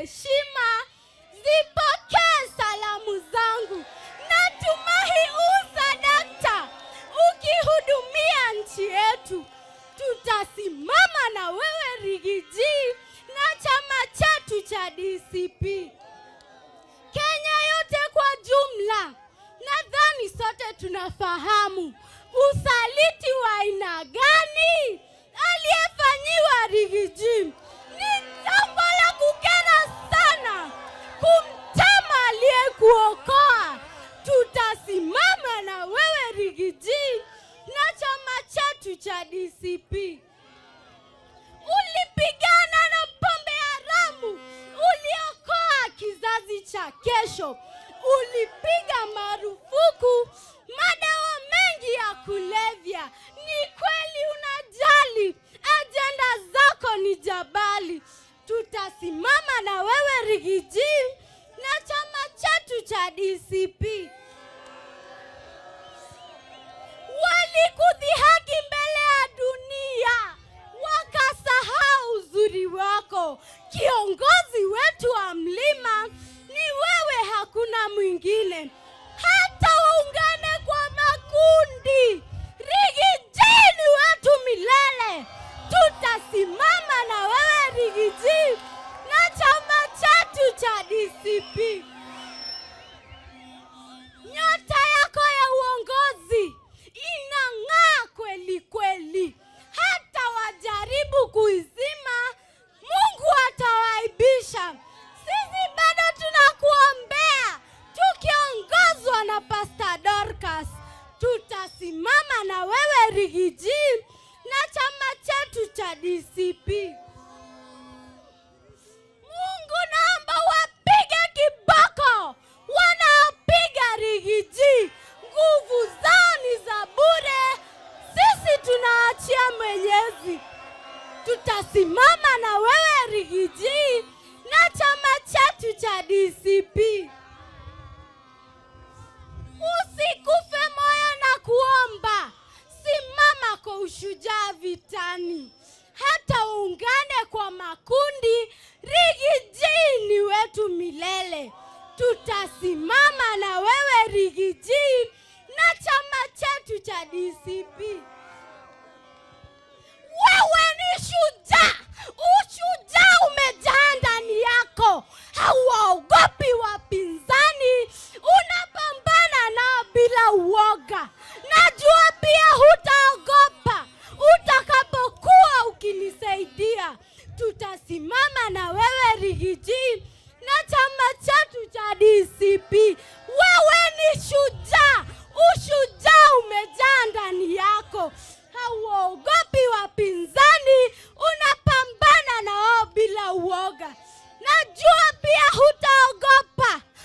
heshima, zipokee salamu zangu. Natumai usadakta ukihudumia nchi yetu. Tutasimama na wewe Rigiji na chama chetu cha DCP. Kenya yote kwa jumla, nadhani sote tunafahamu usaliti wa aina gani aliyefanyiwa Rigiji. Ni jambo la kukera sana kumtema aliyekuokoa. Tutasimama na wewe Rigiji na chama chetu cha DCP. Ulipigana na pombe haramu, uliokoa kizazi cha kesho. Ulipiga marufuku madawa mengi ya kulevya. Ni kweli unajali, ajenda zako ni jabali. Tutasimama na wewe Rigiji na chama chetu cha DCP. Walikudhihaki mbele ya dunia, wakasahau uzuri wako. Kiongozi wetu wa mlima ni wewe, hakuna mwingine. Hata waungane kwa makundi, Rigiji ni wetu milele. Tutasimama na wewe Rigiji na chama chetu cha DCP. Nyota yako ya uongozi inang'aa kweli kweli. Hata wajaribu kuizima, Mungu atawaibisha. Sisi bado tunakuombea, tukiongozwa na Pastor Dorcas. Tutasimama na wewe Rigiji na chama chetu cha DCP. Mungu, naomba wapige kiboko wanaopiga Rigiji. Nguvu zao ni za bure, sisi tunaachia Mwenyezi. Tutasimama na wewe Rigiji na chama chetu cha DCP. Usikufe moyo na kuomba, simama kwa ushujaa vitani. Hata ungane kwa makundi, Rigiji ni wetu milele. Tutasimama na wewe Rigiji na chama chetu cha DCP. Wewe ni shujaa, ushujaa umejaa ndani yako. Hauogopi wapinzani, unapambana nao bila uoga. Najua pia hutaogopa utakapokuwa ukinisaidia. Tutasimama na wewe Rigiji na chama chetu cha DCP.